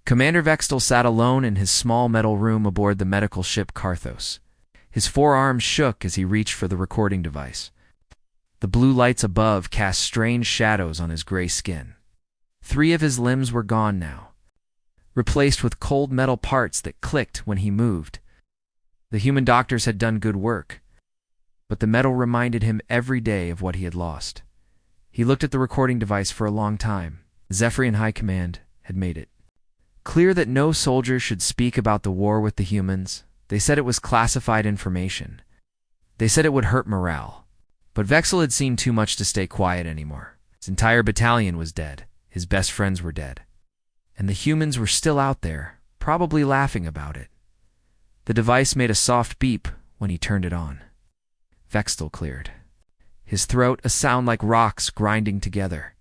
Commander Vexel sat alone in his small metal room aboard the medical ship Carthos. His forearms shook as he reached for the recording device. The blue lights above cast strange shadows on his gray skin. 3 of his limbs were gone now, replaced with cold metal parts that clicked when he moved. The human doctors had done good work, but the metal reminded him every day of what he had lost. He looked at the recording device for a long time. Zephyrian High Command had made it clear that no soldier should speak about the war with the humans. They said it was classified information. They said it would hurt morale. But Vexel had seen too much to stay quiet anymore. His entire battalion was dead. His best friends were dead. And the humans were still out there, probably laughing about it. The device made a soft beep when he turned it on. Vexel cleared. His throat a sound like rocks grinding together.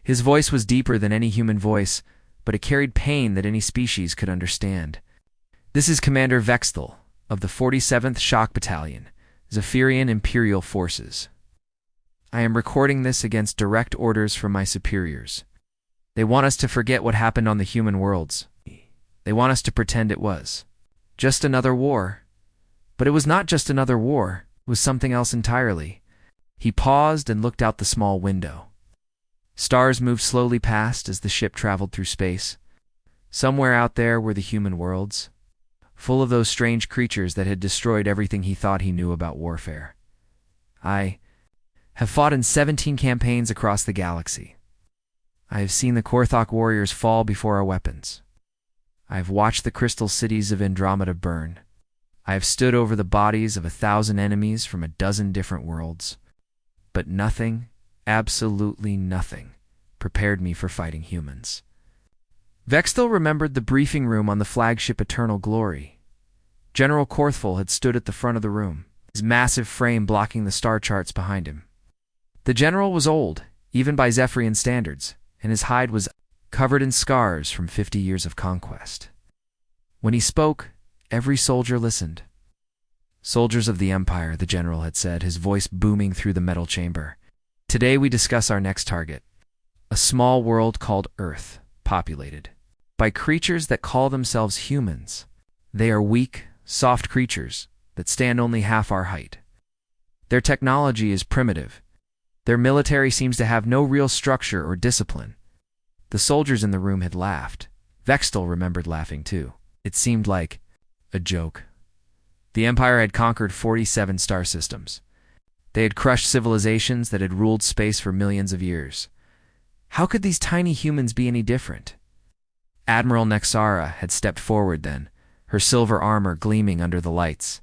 His voice was deeper than any human voice, but it carried pain that any species could understand. This is Commander Vexel of the 47th Shock Battalion, Zephyrian Imperial Forces. I am recording this against direct orders from my superiors. They want us to forget what happened on the human worlds. They want us to pretend it was just another war. But it was not just another war. It was something else entirely. He paused and looked out the small window. Stars moved slowly past as the ship traveled through space. Somewhere out there were the human worlds, full of those strange creatures that had destroyed everything he thought he knew about warfare. I have fought in 17 campaigns across the galaxy. I have seen the Korthok warriors fall before our weapons. I have watched the crystal cities of Andromeda burn. I have stood over the bodies of 1,000 enemies from a dozen different worlds. But nothing, absolutely nothing, prepared me for fighting humans. Vexel remembered the briefing room on the flagship Eternal Glory. General Korthful had stood at the front of the room, his massive frame blocking the star charts behind him. The general was old, even by Zephyrian standards, and his hide was covered in scars from 50 years of conquest. When he spoke, every soldier listened. "Soldiers of the Empire," the general had said, his voice booming through the metal chamber. "Today we discuss our next target, a small world called Earth, populated by creatures that call themselves humans. They are weak, soft creatures that stand only half our height. Their technology is primitive. Their military seems to have no real structure or discipline." The soldiers in the room had laughed. Vexel remembered laughing too. It seemed like a joke. The Empire had conquered 47 star systems. They had crushed civilizations that had ruled space for millions of years. How could these tiny humans be any different? Admiral Nexara had stepped forward then, her silver armor gleaming under the lights.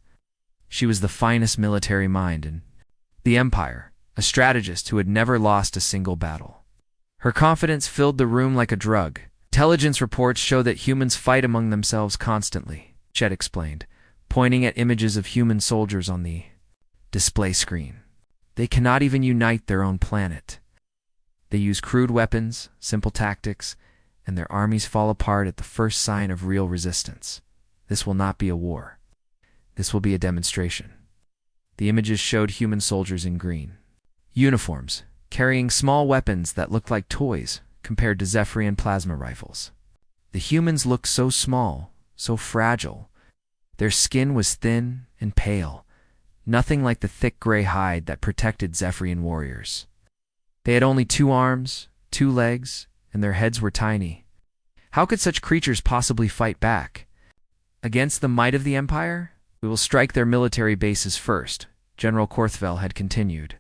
She was the finest military mind in the Empire, a strategist who had never lost a single battle. Her confidence filled the room like a drug. "Intelligence reports show that humans fight among themselves constantly," Chet explained, pointing at images of human soldiers on the display screen. "They cannot even unite their own planet. They use crude weapons, simple tactics, and their armies fall apart at the first sign of real resistance. This will not be a war. This will be a demonstration." The images showed human soldiers in green uniforms, carrying small weapons that looked like toys compared to Zephyrian plasma rifles. The humans looked so small, so fragile. Their skin was thin and pale, nothing like the thick gray hide that protected Zephyrian warriors. They had only 2 arms, 2 legs, and their heads were tiny. How could such creatures possibly fight back? "Against the might of the Empire, we will strike their military bases first," General Korthfel had continued.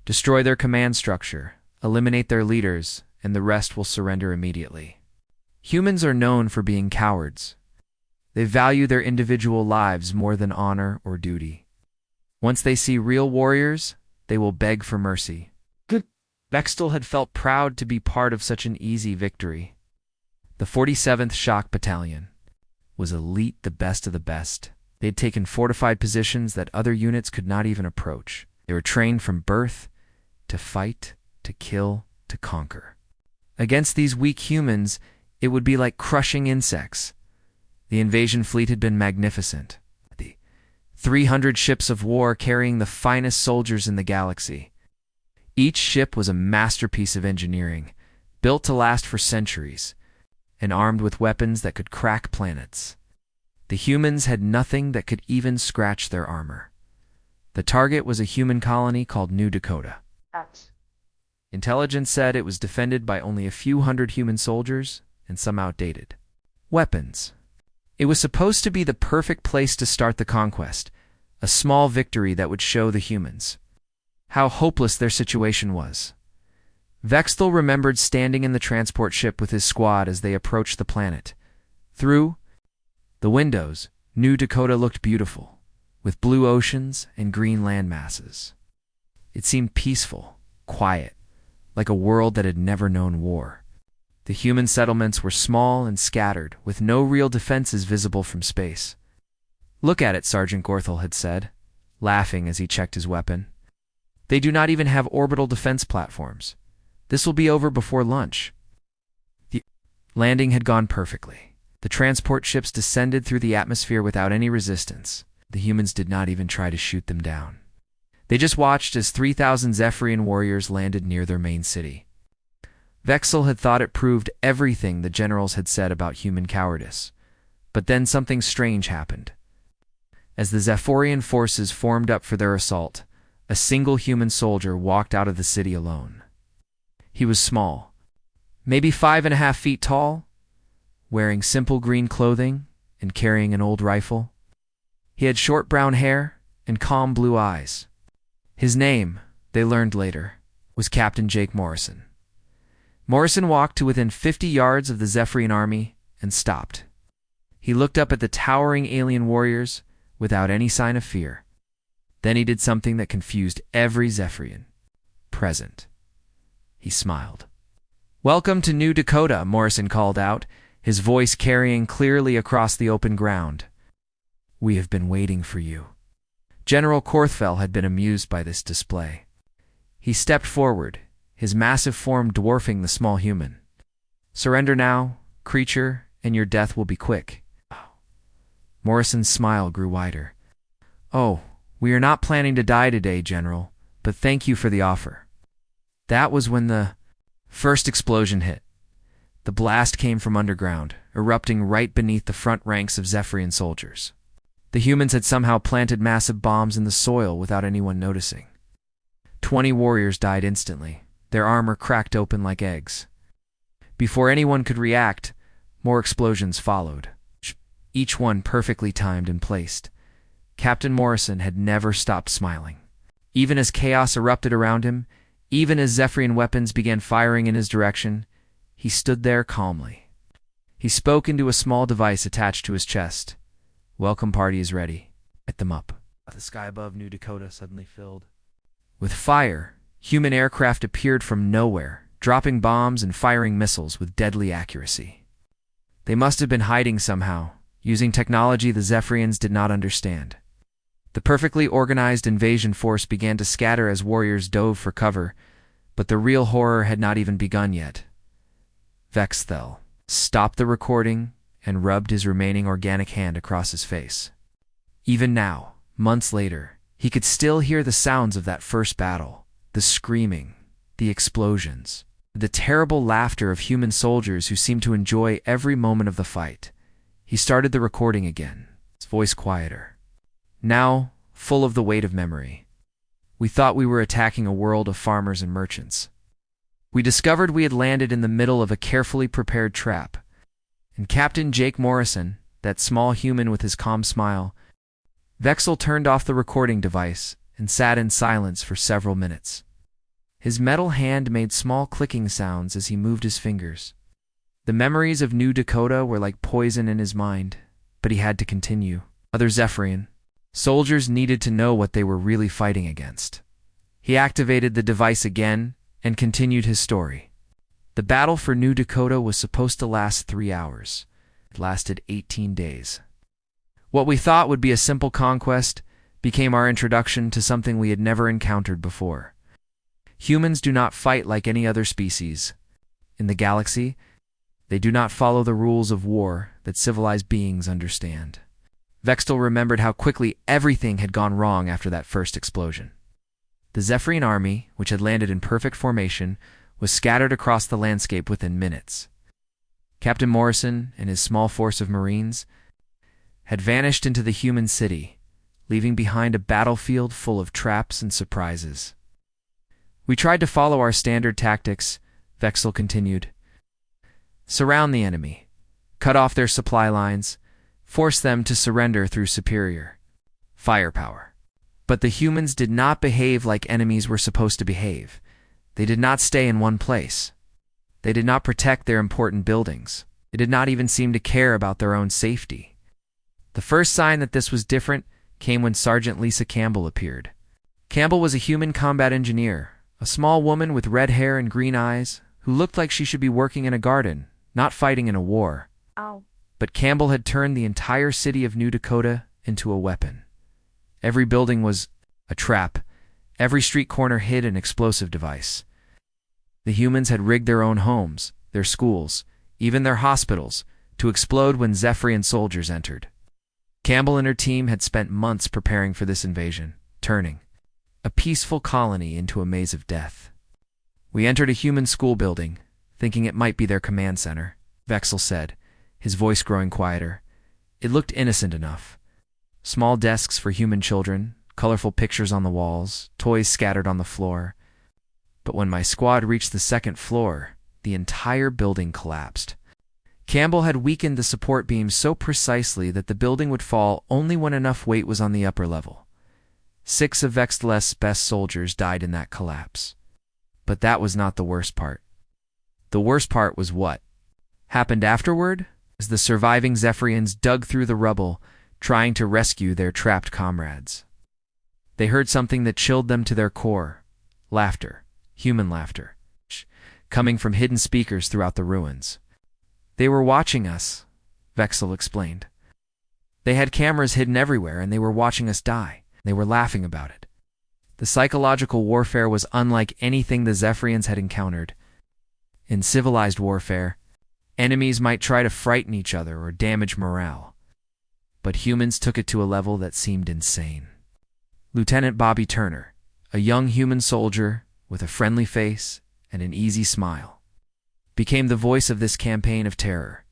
"Destroy their command structure, eliminate their leaders, and the rest will surrender immediately." Humans are known for being cowards. They value their individual lives more than honor or duty. Once they see real warriors, they will beg for mercy. Vexel had felt proud to be part of such an easy victory. The 47th Shock Battalion was elite, the best of the best. They had taken fortified positions that other units could not even approach. They were trained from birth to fight, to kill, to conquer. Against these weak humans, it would be like crushing insects. The invasion fleet had been magnificent. The 300 ships of war carrying the finest soldiers in the galaxy. Each ship was a masterpiece of engineering, built to last for centuries. and armed with weapons that could crack planets. The humans had nothing that could even scratch their armor. The target was a human colony called New Dakota. Intelligence said it was defended by only a few hundred human soldiers and some outdated weapons. It was supposed to be the perfect place to start the conquest, a small victory that would show the humans how hopeless their situation was. Vexel remembered standing in the transport ship with his squad as they approached the planet. Through the windows, New Dakota looked beautiful, with blue oceans and green land masses. It seemed peaceful, quiet, like a world that had never known war. The human settlements were small and scattered, with no real defenses visible from space. "Look at it," Sergeant Gorthel had said, laughing as he checked his weapon. "They do not even have orbital defense platforms. This will be over before lunch." The landing had gone perfectly. The transport ships descended through the atmosphere without any resistance. The humans did not even try to shoot them down. They just watched as 3,000 Zephyrian warriors landed near their main city. Vexel had thought it proved everything the generals had said about human cowardice. But then something strange happened. As the Zephyrian forces formed up for their assault, a single human soldier walked out of the city alone. He was small, maybe 5.5 feet tall, wearing simple green clothing and carrying an old rifle. He had short brown hair and calm blue eyes. His name, they learned later, was Captain Jake Morrison. Morrison walked to within 50 yards of the Zephyrian army and stopped. He looked up at the towering alien warriors without any sign of fear. Then he did something that confused every Zephyrian present. He smiled. "Welcome to New Dakota," Morrison called out, his voice carrying clearly across the open ground. "We have been waiting for you." General Korthfell had been amused by this display. He stepped forward, his massive form dwarfing the small human. "Surrender now, creature, and your death will be quick." Morrison's smile grew wider. "Oh, we are not planning to die today, General, but thank you for the offer." That was when the first explosion hit. The blast came from underground, erupting right beneath the front ranks of Zephyrian soldiers. The humans had somehow planted massive bombs in the soil without anyone noticing. 20 warriors died instantly, their armor cracked open like eggs. Before anyone could react, more explosions followed, each one perfectly timed and placed. Captain Morrison had never stopped smiling. Even as chaos erupted around him, even as Zephyrian weapons began firing in his direction, he stood there calmly. He spoke into a small device attached to his chest. "Welcome party is ready. Light them up." The sky above New Dakota suddenly filled with fire. Human aircraft appeared from nowhere, dropping bombs and firing missiles with deadly accuracy. They must have been hiding somehow, using technology the Zephyrians did not understand. The perfectly organized invasion force began to scatter as warriors dove for cover, but the real horror had not even begun yet. Vexel stopped the recording and rubbed his remaining organic hand across his face. Even now, months later, he could still hear the sounds of that first battle, the screaming, the explosions, the terrible laughter of human soldiers who seemed to enjoy every moment of the fight. He started the recording again, his voice quieter, now full of the weight of memory. "We thought we were attacking a world of farmers and merchants. We discovered we had landed in the middle of a carefully prepared trap. And Captain Jake Morrison, that small human with his calm smile." Vexel turned off the recording device and sat in silence for several minutes. His metal hand made small clicking sounds as he moved his fingers. The memories of New Dakota were like poison in his mind, but he had to continue. Other Zephyrian soldiers needed to know what they were really fighting against. He activated the device again and continued his story. The battle for New Dakota was supposed to last 3 hours. It lasted 18 days. What we thought would be a simple conquest became our introduction to something we had never encountered before. Humans do not fight like any other species. In the galaxy, they do not follow the rules of war that civilized beings understand. Vexel remembered how quickly everything had gone wrong after that first explosion. The Zephyrian army, which had landed in perfect formation, was scattered across the landscape within minutes. Captain Morrison and his small force of Marines had vanished into the human city, leaving behind a battlefield full of traps and surprises. We tried to follow our standard tactics, Vexel continued. Surround the enemy, cut off their supply lines, force them to surrender through superior firepower. But the humans did not behave like enemies were supposed to behave. They did not stay in one place. They did not protect their important buildings. They did not even seem to care about their own safety. The first sign that this was different came when Sergeant Lisa Campbell appeared. Campbell was a human combat engineer, a small woman with red hair and green eyes who looked like she should be working in a garden, not fighting in a war. Ow. But Campbell had turned the entire city of New Dakota into a weapon. Every building was a trap. Every street corner hid an explosive device. The humans had rigged their own homes, their schools, even their hospitals, to explode when Zephyrian soldiers entered. Campbell and her team had spent months preparing for this invasion, turning a peaceful colony into a maze of death. We entered a human school building, thinking it might be their command center, Vexel said, his voice growing quieter. It looked innocent enough. Small desks for human children, colorful pictures on the walls, toys scattered on the floor. But when my squad reached the second floor, the entire building collapsed. Campbell had weakened the support beams so precisely that the building would fall only when enough weight was on the upper level. 6 of Vexel's best soldiers died in that collapse. But that was not the worst part. The worst part was what happened afterward, as the surviving Zephyrians dug through the rubble, trying to rescue their trapped comrades. They heard something that chilled them to their core. Laughter, human laughter, coming from hidden speakers throughout the ruins. They were watching us, Vexel explained. They had cameras hidden everywhere, and they were watching us die. They were laughing about it. The psychological warfare was unlike anything the Zephyrians had encountered. In civilized warfare, enemies might try to frighten each other or damage morale. But humans took it to a level that seemed insane. Lieutenant Bobby Turner, a young human soldier with a friendly face and an easy smile, became the voice of this campaign of terror.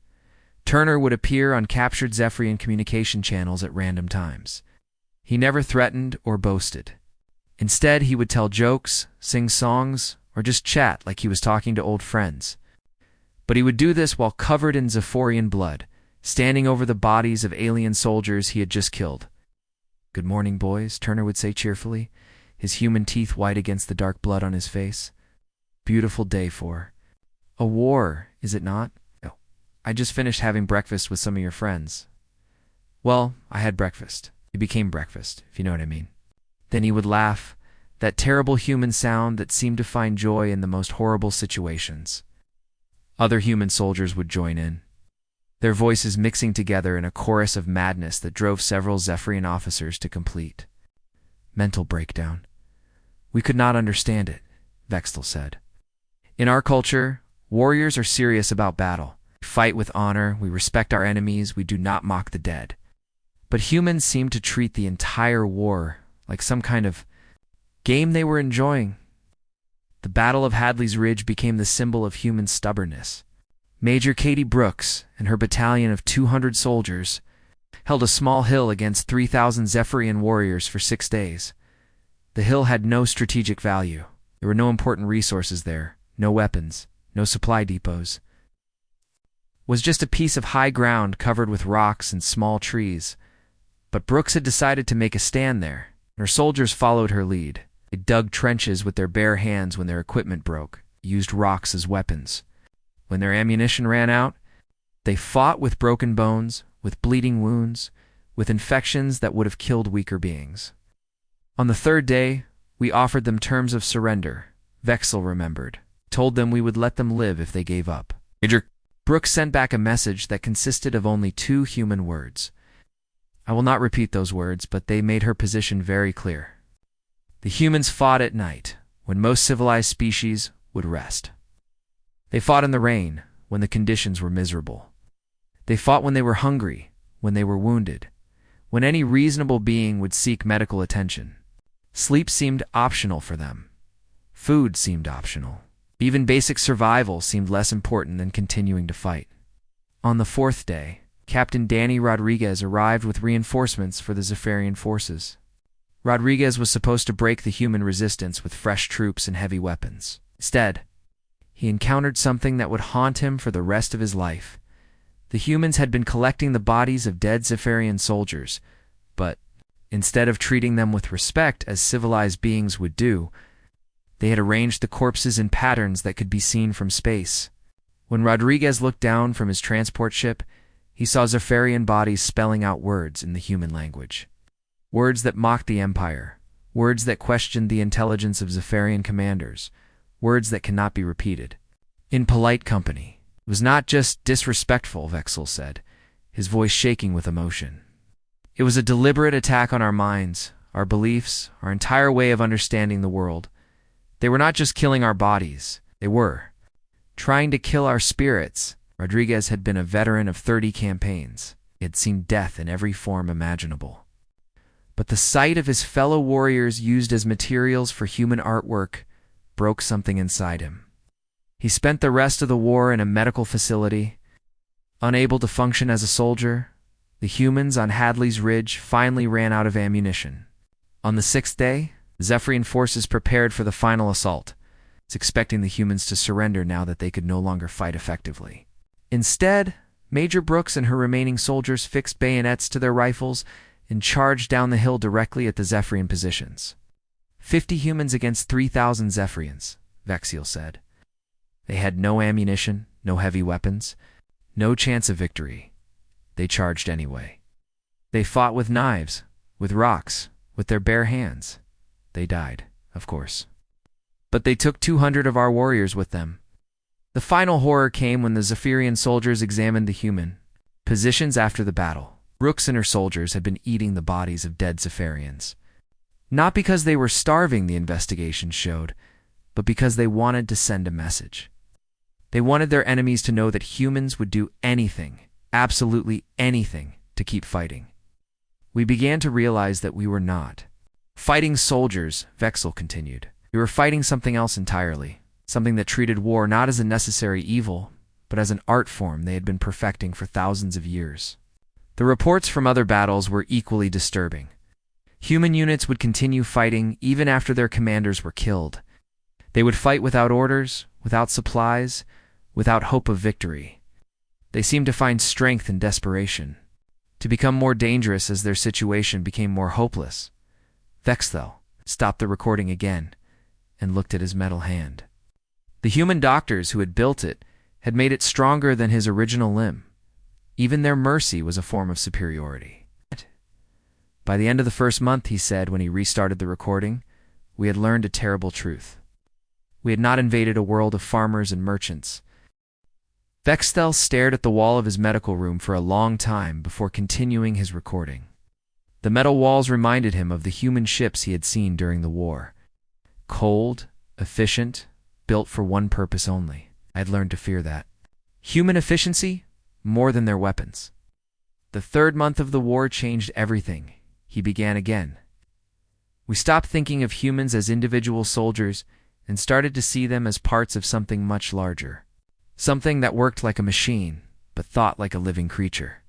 Turner would appear on captured Zephyrian communication channels at random times. He never threatened or boasted. Instead, he would tell jokes, sing songs, or just chat like he was talking to old friends. But he would do this while covered in Zephyrian blood, standing over the bodies of alien soldiers he had just killed. "Good morning, boys," Turner would say cheerfully, his human teeth white against the dark blood on his face. "Beautiful day for a war, is it not? Oh, I just finished having breakfast with some of your friends." Well, I had breakfast. It became breakfast, if you know what I mean. Then he would laugh, that terrible human sound that seemed to find joy in the most horrible situations. Other human soldiers would join in, their voices mixing together in a chorus of madness that drove several Zephyrian officers to complete mental breakdown. "We could not understand it," Vexel said. "In our culture, warriors are serious about battle. We fight with honor, we respect our enemies, we do not mock the dead. But humans seem to treat the entire war like some kind of game they were enjoying." The Battle of Hadley's Ridge became the symbol of human stubbornness. Major Katie Brooks and her battalion of 200 soldiers held a small hill against 3,000 Zephyrian warriors for 6 days. The hill had no strategic value. There were no important resources there, no weapons, no supply depots. It was just a piece of high ground covered with rocks and small trees. But Brooks had decided to make a stand there, and her soldiers followed her lead. They dug trenches with their bare hands when their equipment broke, used rocks as weapons. When their ammunition ran out, they fought with broken bones, with bleeding wounds, with infections that would have killed weaker beings. On the 3rd day, we offered them terms of surrender, Vexel remembered, told them we would let them live if they gave up. Major Brooks sent back a message that consisted of only 2 human words. I will not repeat those words, but they made her position very clear. The humans fought at night, when most civilized species would rest. They fought in the rain, when the conditions were miserable. They fought when they were hungry, when they were wounded, when any reasonable being would seek medical attention. Sleep seemed optional for them. Food seemed optional. Even basic survival seemed less important than continuing to fight. On the fourth day, Captain Danny Rodriguez arrived with reinforcements for the Zephyrian forces. Rodriguez was supposed to break the human resistance with fresh troops and heavy weapons. Instead, he encountered something that would haunt him for the rest of his life. The humans had been collecting the bodies of dead Zephyrian soldiers, but instead of treating them with respect as civilized beings would do, they had arranged the corpses in patterns that could be seen from space. When Rodriguez looked down from his transport ship, he saw Zephyrian bodies spelling out words in the human language. Words that mocked the Empire, words that questioned the intelligence of Zephyrian commanders, words that cannot be repeated. In polite company. It was not just disrespectful, Vexel said, his voice shaking with emotion. It was a deliberate attack on our minds, our beliefs, our entire way of understanding the world. They were not just killing our bodies, they were trying to kill our spirits. Rodriguez had been a veteran of 30 campaigns. He had seen death in every form imaginable. But the sight of his fellow warriors used as materials for human artwork broke something inside him. He spent the rest of the war in a medical facility. Unable to function as a soldier, the humans on Hadley's Ridge finally ran out of ammunition. On the sixth day, the Zephyrian forces prepared for the final assault, expecting the humans to surrender now that they could no longer fight effectively. Instead, Major Brooks and her remaining soldiers fixed bayonets to their rifles and charged down the hill directly at the Zephyrian positions. 50 humans against 3,000 Zephyrians, Vexel said. They had no ammunition, no heavy weapons, no chance of victory. They charged anyway. They fought with knives, with rocks, with their bare hands. They died, of course. But they took 200 of our warriors with them. The final horror came when the Zephyrian soldiers examined the human positions after the battle. Brooks and her soldiers had been eating the bodies of dead Zephyrians. Not because they were starving, the investigation showed, but because they wanted to send a message. They wanted their enemies to know that humans would do anything, absolutely anything, to keep fighting. We began to realize that we were not fighting soldiers, Vexel continued. We were fighting something else entirely, something that treated war not as a necessary evil, but as an art form they had been perfecting for thousands of years. The reports from other battles were equally disturbing. Human units would continue fighting even after their commanders were killed. They would fight without orders, without supplies, without hope of victory. They seemed to find strength in desperation, to become more dangerous as their situation became more hopeless. Vexel stopped the recording again and looked at his metal hand. The human doctors who had built it had made it stronger than his original limb. Even their mercy was a form of superiority. By the end of the first month, he said when he restarted the recording, we had learned a terrible truth. We had not invaded a world of farmers and merchants. Vexel stared at the wall of his medical room for a long time before continuing his recording. The metal walls reminded him of the human ships he had seen during the war. Cold, efficient, built for one purpose only. I had learned to fear that. Human efficiency, more than their weapons. The third month of the war changed everything. He began again. We stopped thinking of humans as individual soldiers and started to see them as parts of something much larger. Something that worked like a machine, but thought like a living creature.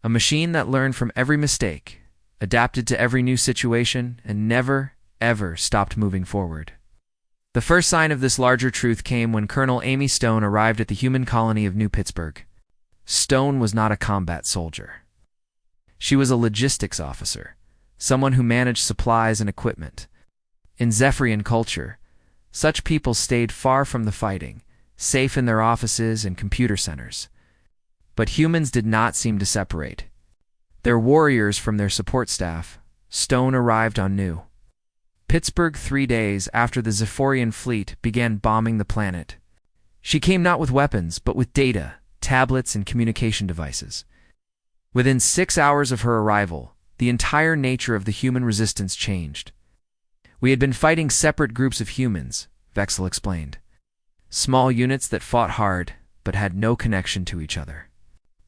A machine that learned from every mistake, adapted to every new situation, and never, ever stopped moving forward. The first sign of this larger truth came when Colonel Amy Stone arrived at the human colony of New Pittsburgh. Stone was not a combat soldier. She was a logistics officer, someone who managed supplies and equipment. In Zephyrian culture, such people stayed far from the fighting, safe in their offices and computer centers. But humans did not seem to separate. Their warriors from their support staff, Stone arrived on New Pittsburgh 3 days after the Zephyrian fleet began bombing the planet. She came not with weapons, but with data, tablets, and communication devices. Within 6 hours of her arrival, the entire nature of the human resistance changed. We had been fighting separate groups of humans, Vexel explained. Small units that fought hard, but had no connection to each other.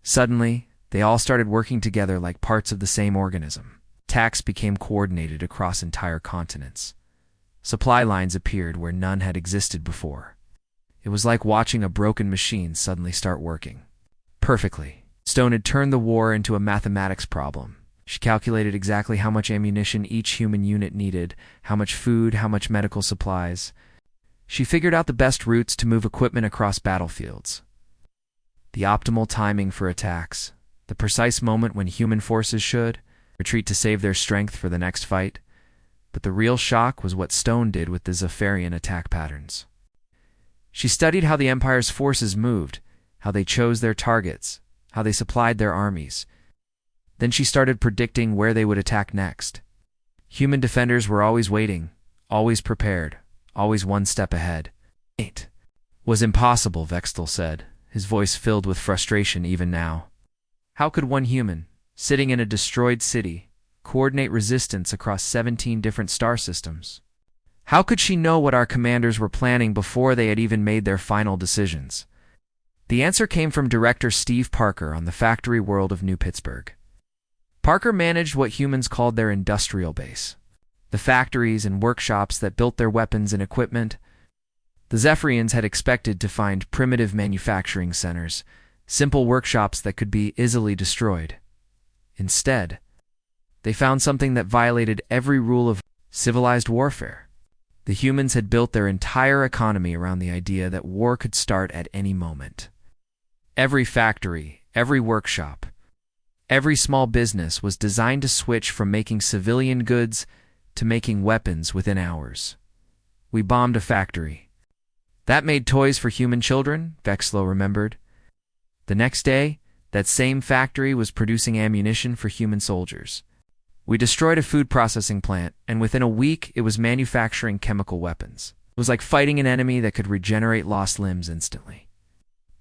Suddenly, they all started working together like parts of the same organism. Attacks became coordinated across entire continents. Supply lines appeared where none had existed before. It was like watching a broken machine suddenly start working. perfectly. Stone had turned the war into a mathematics problem. She calculated exactly how much ammunition each human unit needed, how much food, how much medical supplies. She figured out the best routes to move equipment across battlefields, the optimal timing for attacks, the precise moment when human forces should retreat to save their strength for the next fight. But the real shock was what Stone did with the Zephyrian attack patterns. She studied how the Empire's forces moved, how they chose their targets, how they supplied their armies. Then she started predicting where they would attack next. Human defenders were always waiting, always prepared, always one step ahead. It was impossible, Vexel said, his voice filled with frustration even now. How could one human, sitting in a destroyed city, coordinate resistance across 17 different star systems? How could she know what our commanders were planning before they had even made their final decisions? The answer came from director Steve Parker on the factory world of New Pittsburgh. Parker managed what humans called their industrial base, the factories and workshops that built their weapons and equipment. The Zephyrians had expected to find primitive manufacturing centers, simple workshops that could be easily destroyed. Instead, they found something that violated every rule of civilized warfare. The humans had built their entire economy around the idea that war could start at any moment. Every factory, every workshop, every small business was designed to switch from making civilian goods to making weapons within hours. We bombed a factory. That made toys for human children, Vexel remembered. The next day, that same factory was producing ammunition for human soldiers. We destroyed a food processing plant, and within a week it was manufacturing chemical weapons. It was like fighting an enemy that could regenerate lost limbs instantly.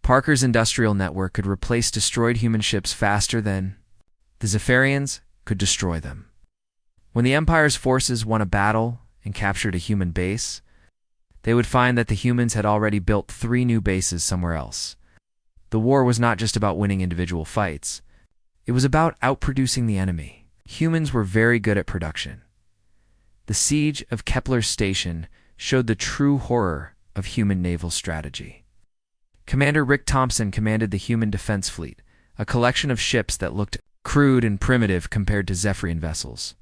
Parker's industrial network could replace destroyed human ships faster than the Zephyrians could destroy them. When the Empire's forces won a battle and captured a human base, they would find that the humans had already built 3 new bases somewhere else. The war was not just about winning individual fights. It was about outproducing the enemy. Humans were very good at production. The siege of Kepler's station showed the true horror of human naval strategy. Commander Rick Thompson commanded the Human Defense Fleet, a collection of ships that looked crude and primitive compared to Zephyrian vessels.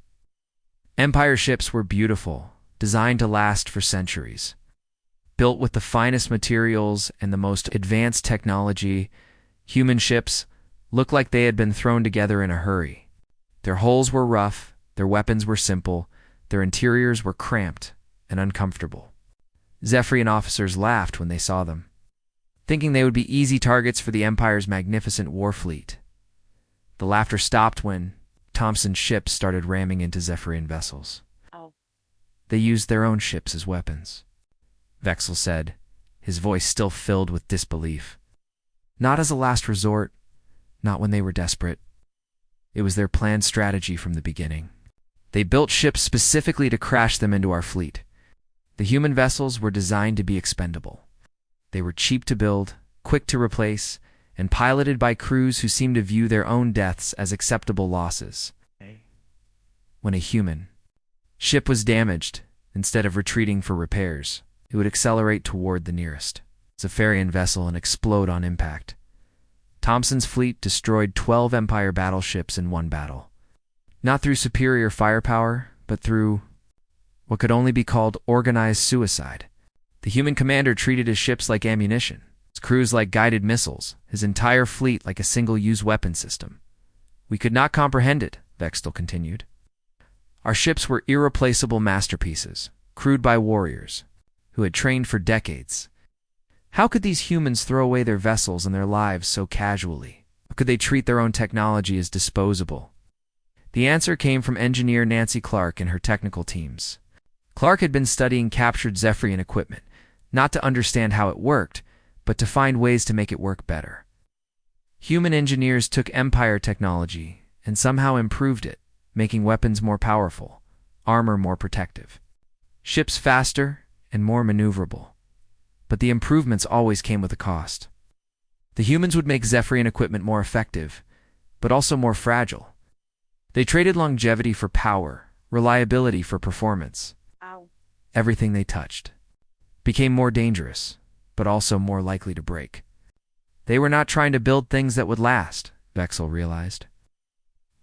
Empire ships were beautiful, designed to last for centuries. Built with the finest materials and the most advanced technology, human ships looked like they had been thrown together in a hurry. Their hulls were rough, their weapons were simple, their interiors were cramped and uncomfortable. Zephyrian officers laughed when they saw them, thinking they would be easy targets for the Empire's magnificent war fleet. The laughter stopped when Thompson's ships started ramming into Zephyrian vessels. They used their own ships as weapons, Vexel said, his voice still filled with disbelief. Not as a last resort, not when they were desperate. It was their planned strategy from the beginning. They built ships specifically to crash them into our fleet. The human vessels were designed to be expendable. They were cheap to build, quick to replace, and piloted by crews who seemed to view their own deaths as acceptable losses. When a human ship was damaged, instead of retreating for repairs, it would accelerate toward the nearest Zephyrian vessel and explode on impact. Thompson's fleet destroyed 12 Empire battleships in one battle. Not through superior firepower, but through what could only be called organized suicide. The human commander treated his ships like ammunition, his crews like guided missiles, his entire fleet like a single-use weapon system. We could not comprehend it, Vexel continued. Our ships were irreplaceable masterpieces, crewed by warriors who had trained for decades. How could these humans throw away their vessels and their lives so casually? How could they treat their own technology as disposable? The answer came from engineer Nancy Clark and her technical teams. Clark had been studying captured Zephyrian equipment, not to understand how it worked, but to find ways to make it work better. Human engineers took Empire technology and somehow improved it, making weapons more powerful, armor more protective, ships faster and more maneuverable. But the improvements always came with a cost. The humans would make Zephyrian equipment more effective, but also more fragile. They traded longevity for power, reliability for performance. Everything they touched became more dangerous, but also more likely to break. They were not trying to build things that would last, Vexel realized.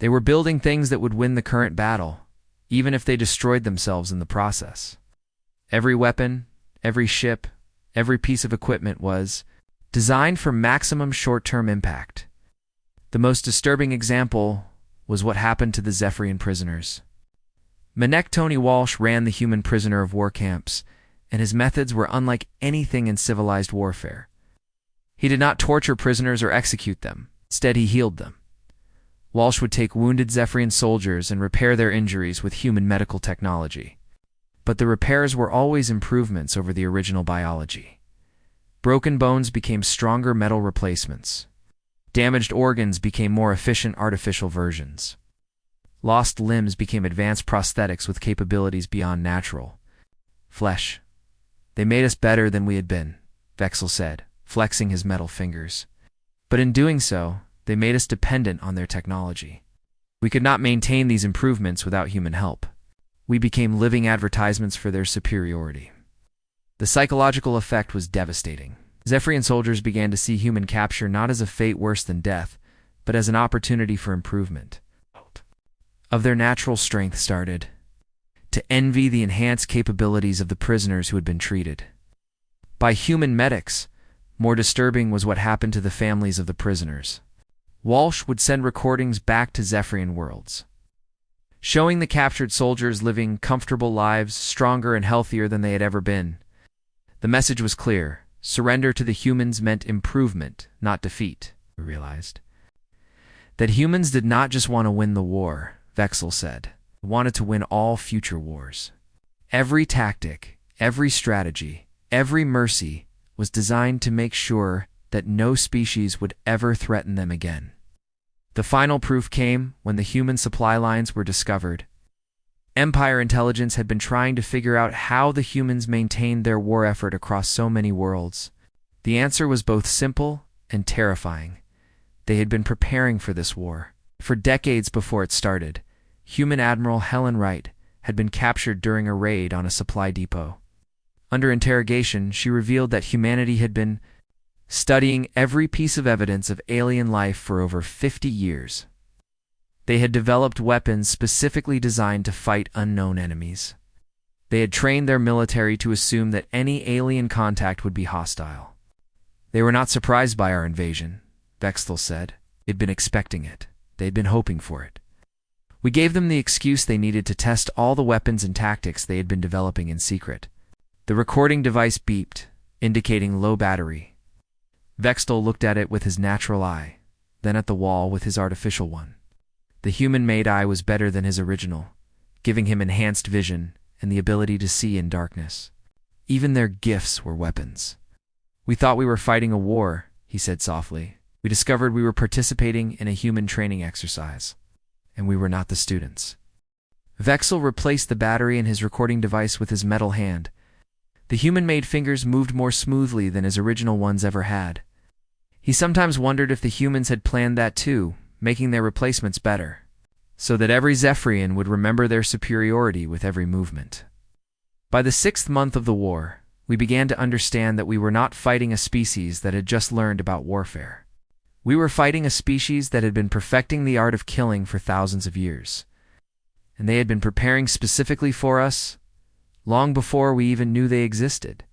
They were building things that would win the current battle, even if they destroyed themselves in the process. Every weapon, every ship, every piece of equipment was designed for maximum short-term impact. The most disturbing example was what happened to the Zephyrian prisoners. Manek Tony Walsh ran the human prisoner of war camps, and his methods were unlike anything in civilized warfare. He did not torture prisoners or execute them. Instead, he healed them. Walsh would take wounded Zephyrian soldiers and repair their injuries with human medical technology. But the repairs were always improvements over the original biology. Broken bones became stronger metal replacements. Damaged organs became more efficient artificial versions. Lost limbs became advanced prosthetics with capabilities beyond natural flesh. They made us better than we had been, Vexel said, flexing his metal fingers. But in doing so, they made us dependent on their technology. We could not maintain these improvements without human help. We became living advertisements for their superiority. The psychological effect was devastating. Zephyrian soldiers began to see human capture not as a fate worse than death, but as an opportunity for improvement. Of their natural strength started to envy the enhanced capabilities of the prisoners who had been treated by human medics. More disturbing was what happened to the families of the prisoners. Walsh would send recordings back to Zephyrian worlds, showing the captured soldiers living comfortable lives, stronger and healthier than they had ever been. The message was clear. Surrender to the humans meant improvement, not defeat, we realized. That humans did not just want to win the war, Vexel said. They wanted to win all future wars. Every tactic, every strategy, every mercy was designed to make sure that no species would ever threaten them again. The final proof came when the human supply lines were discovered. Empire intelligence had been trying to figure out how the humans maintained their war effort across so many worlds. The answer was both simple and terrifying. They had been preparing for this war. For decades before it started, human Admiral Helen Wright had been captured during a raid on a supply depot. Under interrogation, she revealed that humanity had been studying every piece of evidence of alien life for over 50 years. They had developed weapons specifically designed to fight unknown enemies. They had trained their military to assume that any alien contact would be hostile. They were not surprised by our invasion, Vexel said. They'd been expecting it. They'd been hoping for it. We gave them the excuse they needed to test all the weapons and tactics they had been developing in secret. The recording device beeped, indicating low battery. Vexel looked at it with his natural eye, then at the wall with his artificial one. The human-made eye was better than his original, giving him enhanced vision and the ability to see in darkness. Even their gifts were weapons. We thought we were fighting a war, he said softly. We discovered we were participating in a human training exercise, and we were not the students. Vexel replaced the battery in his recording device with his metal hand. The human-made fingers moved more smoothly than his original ones ever had. He sometimes wondered if the humans had planned that too, making their replacements better, so that every Zephyrian would remember their superiority with every movement. By the 6th month of the war, we began to understand that we were not fighting a species that had just learned about warfare. We were fighting a species that had been perfecting the art of killing for thousands of years, and they had been preparing specifically for us long before we even knew they existed.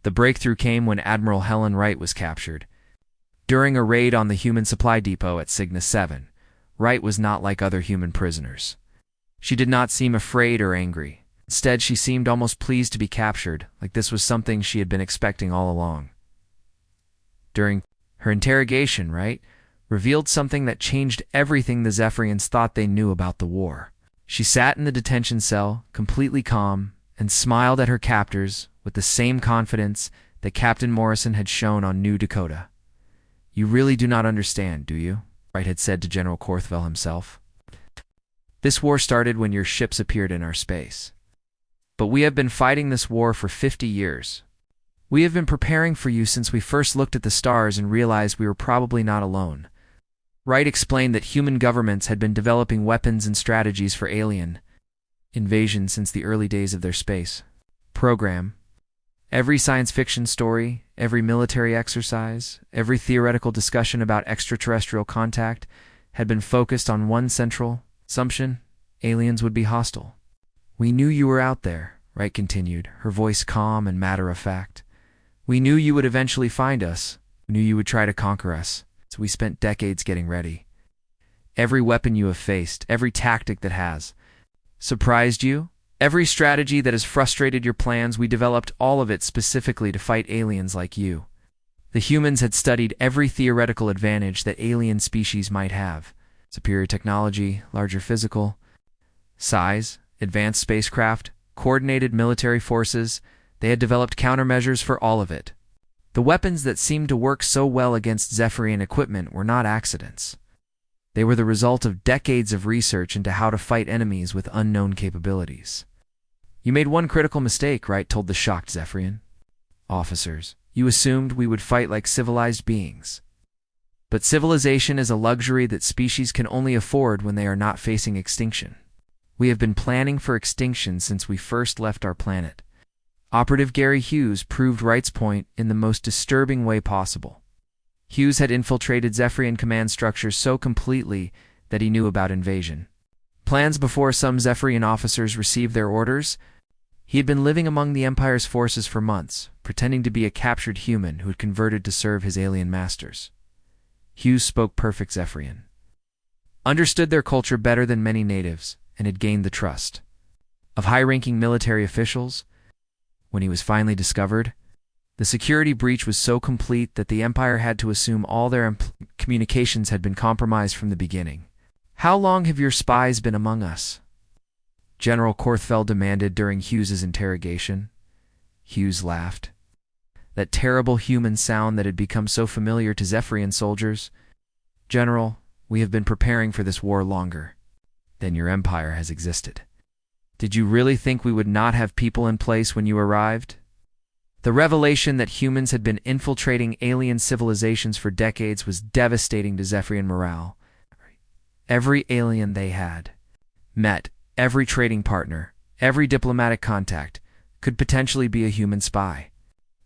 The breakthrough came when Admiral Helen Wright was captured. During a raid on the human supply depot at Cygnus 7, Wright was not like other human prisoners. She did not seem afraid or angry. Instead, she seemed almost pleased to be captured, like this was something she had been expecting all along. During her interrogation, Wright revealed something that changed everything the Zephyrians thought they knew about the war. She sat in the detention cell, completely calm, and smiled at her captors with the same confidence that Captain Morrison had shown on New Dakota. "You really do not understand, do you?" Wright had said to General Korthvel himself. "This war started when your ships appeared in our space. But we have been fighting this war for 50 years. We have been preparing for you since we first looked at the stars and realized we were probably not alone." Wright explained that human governments had been developing weapons and strategies for alien invasion since the early days of their space program. Every science fiction story, every military exercise, every theoretical discussion about extraterrestrial contact had been focused on one central assumption: aliens would be hostile. "We knew you were out there," Wright continued, her voice calm and matter-of-fact. "We knew you would eventually find us. We knew you would try to conquer us. So we spent decades getting ready. Every weapon you have faced, every tactic that has surprised you, every strategy that has frustrated your plans, we developed all of it specifically to fight aliens like you. The humans had studied every theoretical advantage that alien species might have: superior technology, larger physical size, advanced spacecraft, coordinated military forces. They had developed countermeasures for all of it. The weapons that seemed to work so well against Zephyrian equipment were not accidents. They were the result of decades of research into how to fight enemies with unknown capabilities. You made one critical mistake," Wright told the shocked Zephyrian officers. "You assumed we would fight like civilized beings. But civilization is a luxury that species can only afford when they are not facing extinction. We have been planning for extinction since we first left our planet." Operative Gary Hughes proved Wright's point in the most disturbing way possible. Hughes had infiltrated Zephyrian command structures so completely that he knew about invasion plans before some Zephyrian officers received their orders. He had been living among the Empire's forces for months, pretending to be a captured human who had converted to serve his alien masters. Hughes spoke perfect Zephyrian, understood their culture better than many natives, and had gained the trust of high-ranking military officials. When he was finally discovered, the security breach was so complete that the Empire had to assume all their communications had been compromised from the beginning. "How long have your spies been among us?" General Korthfeld demanded during Hughes's interrogation. Hughes laughed. That terrible human sound that had become so familiar to Zephyrian soldiers. "General, we have been preparing for this war longer than your empire has existed. Did you really think we would not have people in place when you arrived?" The revelation that humans had been infiltrating alien civilizations for decades was devastating to Zephyrian morale. Every alien they had met, every trading partner, every diplomatic contact, could potentially be a human spy.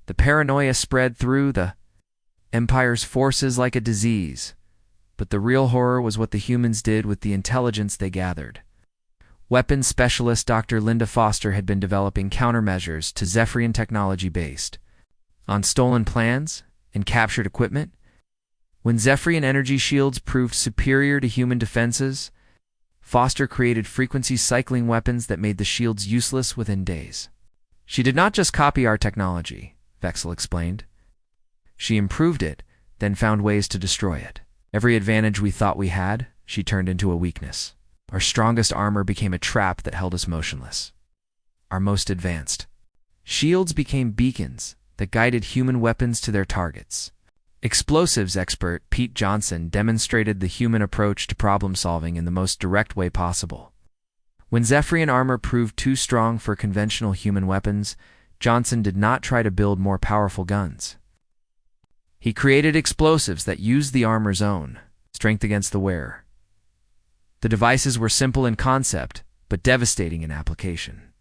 The paranoia spread through the Empire's forces like a disease, but the real horror was what the humans did with the intelligence they gathered. Weapons specialist Dr. Linda Foster had been developing countermeasures to Zephyrian technology based on stolen plans and captured equipment. When Zephyrian energy shields proved superior to human defenses, Foster created frequency cycling weapons that made the shields useless within days. "She did not just copy our technology," Vexel explained. "She improved it, then found ways to destroy it. Every advantage we thought we had, she turned into a weakness. Our strongest armor became a trap that held us motionless. Our most advanced shields became beacons that guided human weapons to their targets." Explosives expert Pete Johnson demonstrated the human approach to problem-solving in the most direct way possible. When Zephyrian armor proved too strong for conventional human weapons, Johnson did not try to build more powerful guns. He created explosives that used the armor's own strength against the wearer. The devices were simple in concept, but devastating in application.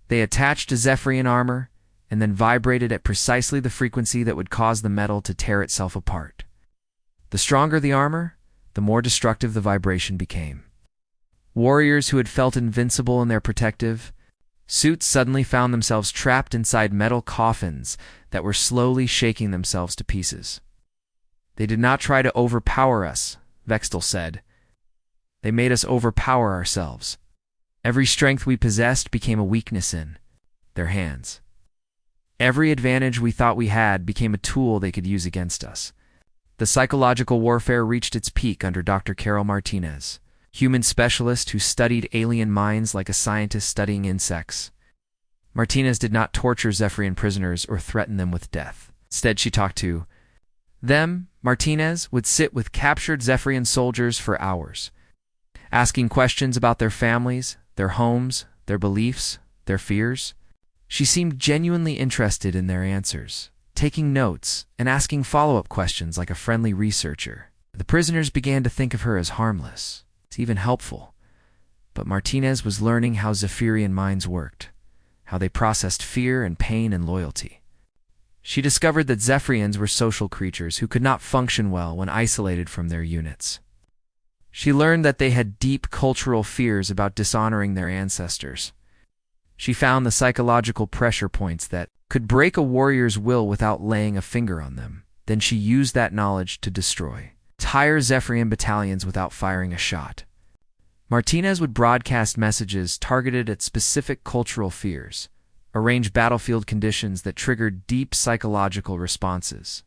They attached to Zephyrian armor and then vibrated at precisely the frequency that would cause the metal to tear itself apart. The stronger the armor, the more destructive the vibration became. Warriors who had felt invincible in their protective suits suddenly found themselves trapped inside metal coffins that were slowly shaking themselves to pieces. "They did not try to overpower us," Vexel said. "They made us overpower ourselves. Every strength we possessed became a weakness in their hands. Every advantage we thought we had became a tool they could use against us." The psychological warfare reached its peak under Dr. Carol Martinez, human specialist who studied alien minds like a scientist studying insects. Martinez did not torture Zephyrian prisoners or threaten them with death. Instead, she talked to them. Martinez would sit with captured Zephyrian soldiers for hours, asking questions about their families, their homes, their beliefs, their fears. She seemed genuinely interested in their answers, taking notes and asking follow-up questions like a friendly researcher. The prisoners began to think of her as harmless, even helpful. But Martinez was learning how Zephyrian minds worked. how they processed fear and pain and loyalty. She discovered that Zephyrians were social creatures who could not function well when isolated from their units. She learned that they had deep cultural fears about dishonoring their ancestors. She found the psychological pressure points that could break a warrior's will without laying a finger on them. Then she used that knowledge to destroy entire Zephyrian battalions without firing a shot. Martinez would broadcast messages targeted at specific cultural fears, arrange battlefield conditions that triggered deep psychological responses,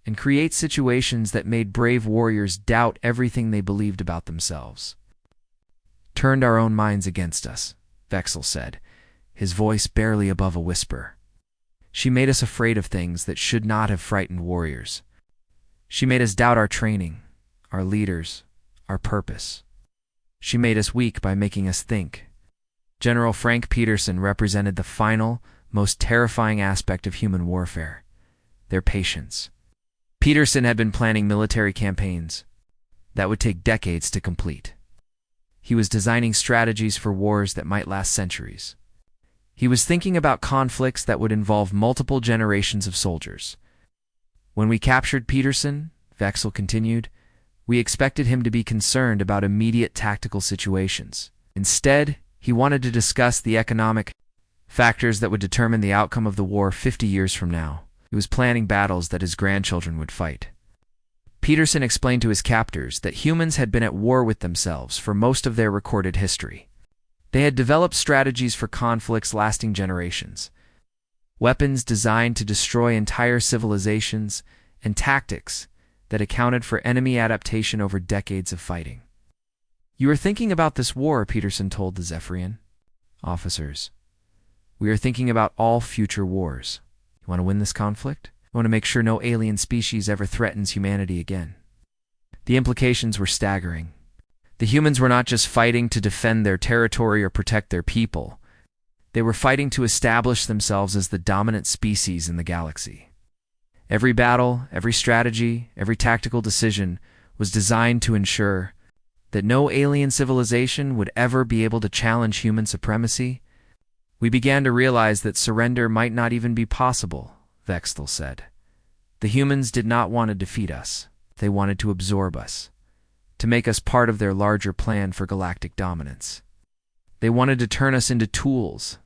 and create situations that made brave warriors doubt everything they believed about themselves. "Turned our own minds against us," Vexel said, his voice barely above a whisper. "She made us afraid of things that should not have frightened warriors. She made us doubt our training, our leaders, our purpose. She made us weak by making us think." General Frank Peterson represented the final, most terrifying aspect of human warfare: their patience. Peterson had been planning military campaigns that would take decades to complete. He was designing strategies for wars that might last centuries. He was thinking about conflicts that would involve multiple generations of soldiers. "When we captured Peterson," Vexel continued, "we expected him to be concerned about immediate tactical situations. Instead, he wanted to discuss the economic factors that would determine the outcome of the war 50 years from now. He was planning battles that his grandchildren would fight." Peterson explained to his captors that humans had been at war with themselves for most of their recorded history. They had developed strategies for conflicts lasting generations, weapons designed to destroy entire civilizations, and tactics that accounted for enemy adaptation over decades of fighting. "You are thinking about this war," Peterson told the Zephyrian officers. "We are thinking about all future wars. You want to win this conflict? You want to make sure no alien species ever threatens humanity again." The implications were staggering. The humans were not just fighting to defend their territory or protect their people. They were fighting to establish themselves as the dominant species in the galaxy. Every battle, every strategy, every tactical decision was designed to ensure that no alien civilization would ever be able to challenge human supremacy. "We began to realize that surrender might not even be possible," Vexel said. "The humans did not want to defeat us. They wanted to absorb us, to make us part of their larger plan for galactic dominance. They wanted to turn us into tools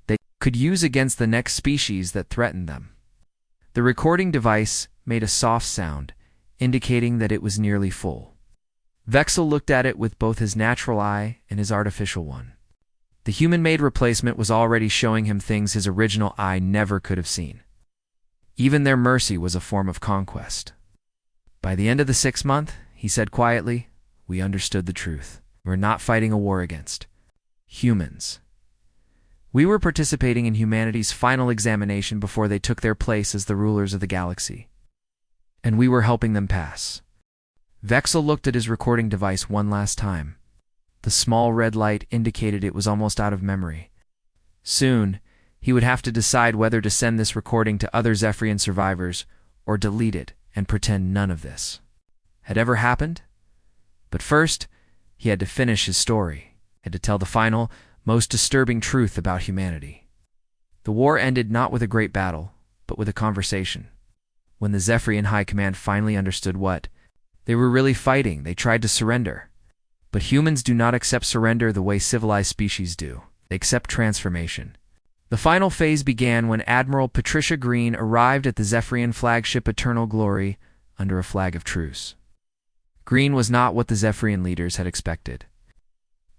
they could use against the next species that threatened them." The recording device made a soft sound, indicating that it was nearly full. Vexel looked at it with both his natural eye and his artificial one. The human-made replacement was already showing him things his original eye never could have seen. Even their mercy was a form of conquest. "By the end of the 6th month," he said quietly, "we understood the truth. We're not fighting a war against humans. We were participating in humanity's final examination before they took their place as the rulers of the galaxy. And we were helping them pass." Vexel looked at his recording device one last time. The small red light indicated it was almost out of memory. Soon, he would have to decide whether to send this recording to other Zephyrian survivors or delete it and pretend none of this had ever happened. But first, he had to finish his story, had to tell the final, most disturbing truth about humanity. The war ended not with a great battle, but with a conversation. When the Zephyrian High Command finally understood what they were really fighting, they tried to surrender. But humans do not accept surrender the way civilized species do. They accept transformation. The final phase began when Admiral Patricia Green arrived at the Zephyrian flagship Eternal Glory under a flag of truce. Green was not what the Zephyrian leaders had expected.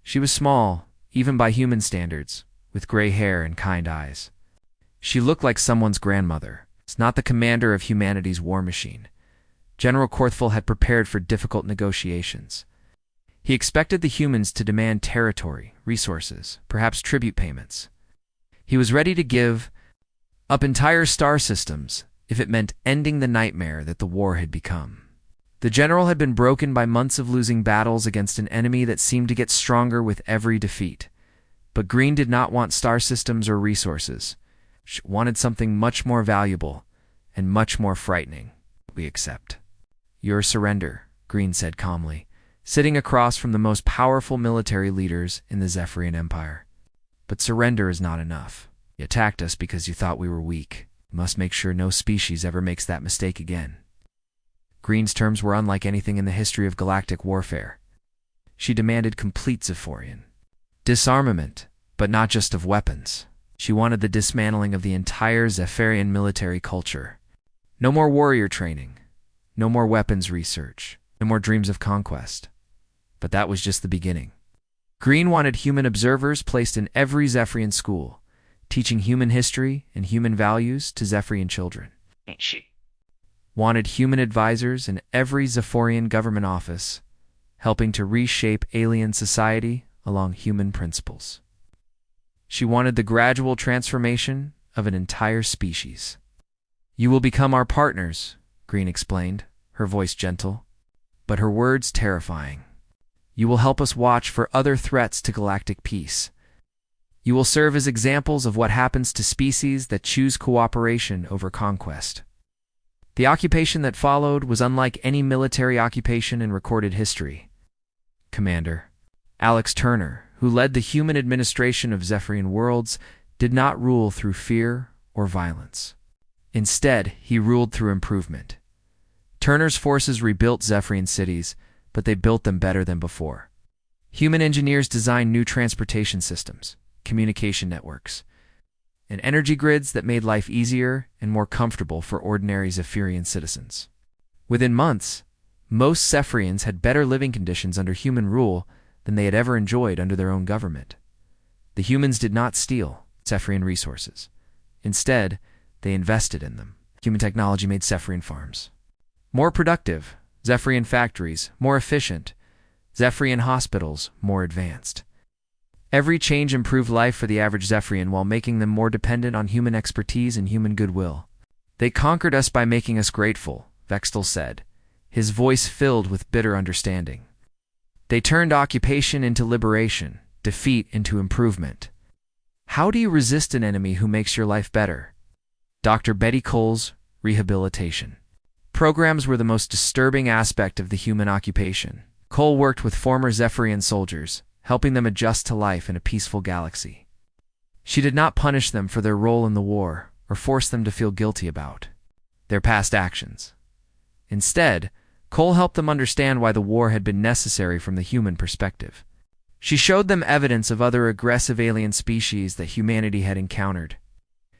She was small, even by human standards, with gray hair and kind eyes. She looked like someone's grandmother. It's not the commander of humanity's war machine. General Korthful had prepared for difficult negotiations. He expected the humans to demand territory, resources, perhaps tribute payments. He was ready to give up entire star systems if it meant ending the nightmare that the war had become. The general had been broken by months of losing battles against an enemy that seemed to get stronger with every defeat. But Green did not want star systems or resources. She wanted something much more valuable and much more frightening. "We accept your surrender," Green said calmly, sitting across from the most powerful military leaders in the Zephyrian Empire. But surrender is not enough. You attacked us because you thought we were weak. You must make sure no species ever makes that mistake again. Green's terms were unlike anything in the history of galactic warfare. She demanded complete Zephyrian disarmament, but not just of weapons. She wanted the dismantling of the entire Zephyrian military culture. No more warrior training, no more weapons research, no more dreams of conquest. But that was just the beginning. Green wanted human observers placed in every Zephyrian school, teaching human history and human values to Zephyrian children. She wanted human advisors in every Zephyrian government office, helping to reshape alien society along human principles. She wanted the gradual transformation of an entire species. "You will become our partners," Green explained, her voice gentle, but her words terrifying. "You will help us watch for other threats to galactic peace. You will serve as examples of what happens to species that choose cooperation over conquest." The occupation that followed was unlike any military occupation in recorded history. Commander Alex Turner, who led the human administration of Zephyrian worlds, did not rule through fear or violence. Instead, he ruled through improvement. Turner's forces rebuilt Zephyrian cities, but they built them better than before. Human engineers designed new transportation systems, communication networks, and energy grids that made life easier and more comfortable for ordinary Zephyrian citizens. Within months, most Zephyrians had better living conditions under human rule than they had ever enjoyed under their own government. The humans did not steal Zephyrian resources. Instead, they invested in them. Human technology made Zephyrian farms more productive, Zephyrian factories more efficient, Zephyrian hospitals more advanced. Every change improved life for the average Zephyrian while making them more dependent on human expertise and human goodwill. "They conquered us by making us grateful," Vexel said, his voice filled with bitter understanding. "They turned occupation into liberation, defeat into improvement. How do you resist an enemy who makes your life better?" Dr. Betty Cole's Rehabilitation programs were the most disturbing aspect of the human occupation. Cole worked with former Zephyrian soldiers, helping them adjust to life in a peaceful galaxy. She did not punish them for their role in the war or force them to feel guilty about their past actions. Instead, Cole helped them understand why the war had been necessary from the human perspective. She showed them evidence of other aggressive alien species that humanity had encountered.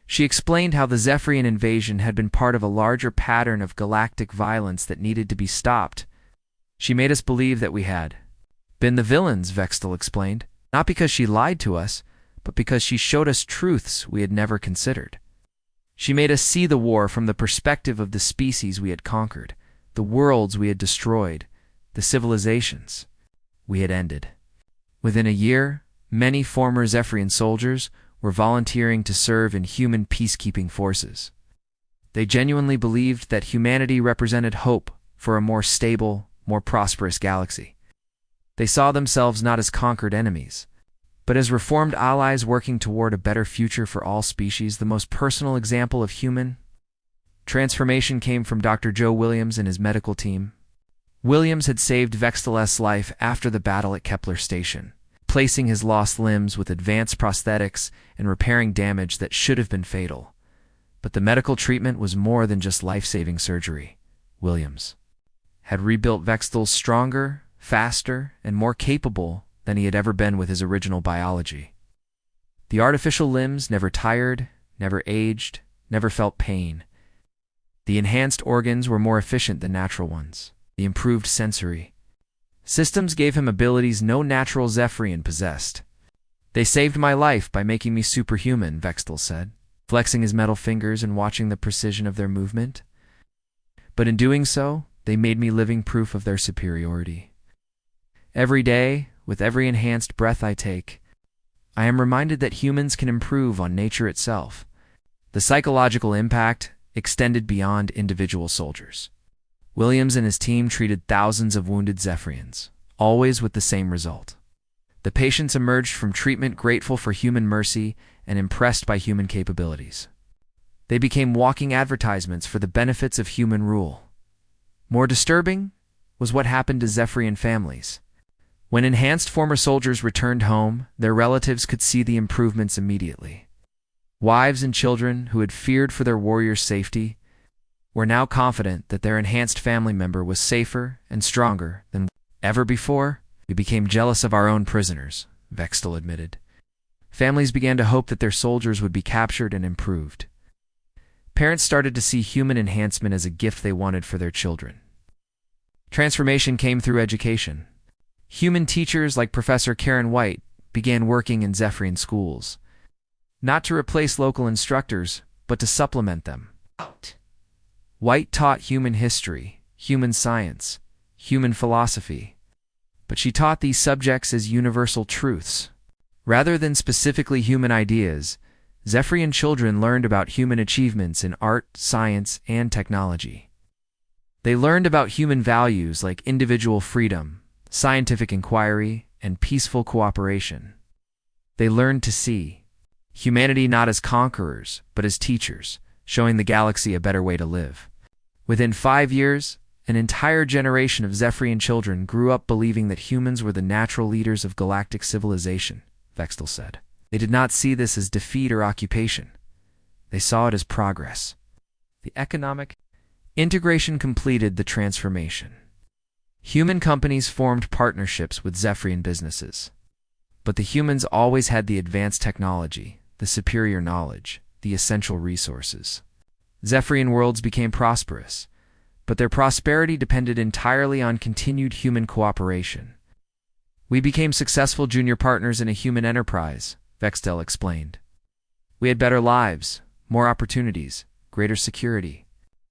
She explained how the Zephyrian invasion had been part of a larger pattern of galactic violence that needed to be stopped. She made us believe that we had been the villains, Vexel explained, not because she lied to us, but because she showed us truths we had never considered. She made us see the war from the perspective of the species we had conquered, the worlds we had destroyed, the civilizations we had ended. Within a year, many former Zephyrian soldiers were volunteering to serve in human peacekeeping forces. They genuinely believed that humanity represented hope for a more stable, more prosperous galaxy. They saw themselves not as conquered enemies, but as reformed allies working toward a better future for all species. The most personal example of human transformation came from Dr. Joe Williams and his medical team. Williams had saved Vexel's life after the battle at Kepler Station, placing his lost limbs with advanced prosthetics and repairing damage that should have been fatal. But the medical treatment was more than just life-saving surgery. Williams had rebuilt Vexel stronger, faster, and more capable than he had ever been with his original biology. The artificial limbs never tired, never aged, never felt pain. The enhanced organs were more efficient than natural ones. The improved sensory systems gave him abilities no natural Zephyrian possessed. "They saved my life by making me superhuman," Vexel said, flexing his metal fingers and watching the precision of their movement. "But in doing so, they made me living proof of their superiority. Every day, with every enhanced breath I take, I am reminded that humans can improve on nature itself." The psychological impact extended beyond individual soldiers. Williams and his team treated thousands of wounded Zephyrians, always with the same result. The patients emerged from treatment grateful for human mercy and impressed by human capabilities. They became walking advertisements for the benefits of human rule. More disturbing was what happened to Zephyrian families. When enhanced former soldiers returned home, their relatives could see the improvements immediately. Wives and children who had feared for their warriors' safety were now confident that their enhanced family member was safer and stronger than ever before. We became jealous of our own prisoners, Vexel admitted. Families began to hope that their soldiers would be captured and improved. Parents started to see human enhancement as a gift they wanted for their children. Transformation came through education. Human teachers like Professor Karen White began working in Zephyrian schools, not to replace local instructors, but to supplement them. White taught human history, human science, human philosophy, but she taught these subjects as universal truths. Rather than specifically human ideas, Zephyrian children learned about human achievements in art, science, and technology. They learned about human values like individual freedom, scientific inquiry, and peaceful cooperation. They learned to see humanity not as conquerors, but as teachers, showing the galaxy a better way to live. Within 5 years, an entire generation of Zephyrian children grew up believing that humans were the natural leaders of galactic civilization, Vexel said. They did not see this as defeat or occupation. They saw it as progress. The economic integration completed the transformation. Human companies formed partnerships with Zephyrian businesses. But the humans always had the advanced technology, the superior knowledge, the essential resources. Zephyrian worlds became prosperous, but their prosperity depended entirely on continued human cooperation. We became successful junior partners in a human enterprise, Vexel explained. We had better lives, more opportunities, greater security,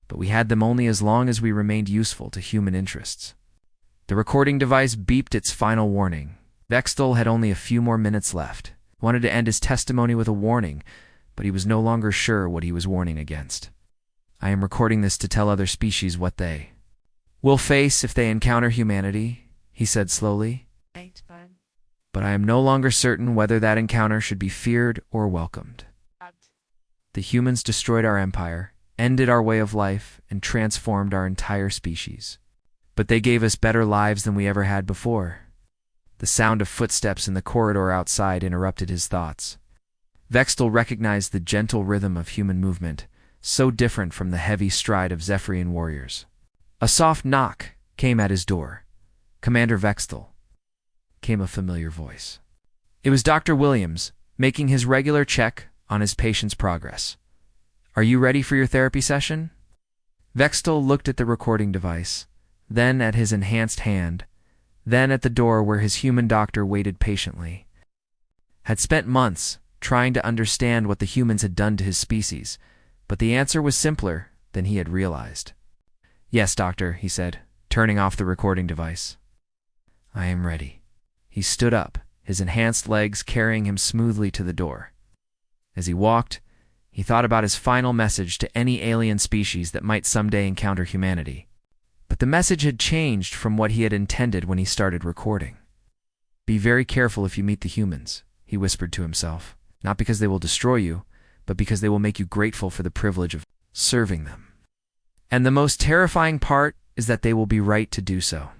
but we had them only as long as we remained useful to human interests. The recording device beeped its final warning. Vexel had only a few more minutes left. He wanted to end his testimony with a warning, but he was no longer sure what he was warning against. I am recording this to tell other species what they will face if they encounter humanity, he said slowly. But I am no longer certain whether that encounter should be feared or welcomed. The humans destroyed our empire, ended our way of life, and transformed our entire species. But they gave us better lives than we ever had before. The sound of footsteps in the corridor outside interrupted his thoughts. Vexel recognized the gentle rhythm of human movement, so different from the heavy stride of Zephyrian warriors. A soft knock came at his door. "Commander Vexel," came a familiar voice. It was Dr. Williams, making his regular check on his patient's progress. "Are you ready for your therapy session?" Vexel looked at the recording device, then at his enhanced hand, then at the door where his human doctor waited patiently. Had spent months trying to understand what the humans had done to his species, but the answer was simpler than he had realized. "Yes, doctor," he said, turning off the recording device. "I am ready." He stood up, his enhanced legs carrying him smoothly to the door. As he walked, he thought about his final message to any alien species that might someday encounter humanity. But the message had changed from what he had intended when he started recording. "Be very careful if you meet the humans," he whispered to himself, "not because they will destroy you, but because they will make you grateful for the privilege of serving them. And the most terrifying part is that they will be right to do so."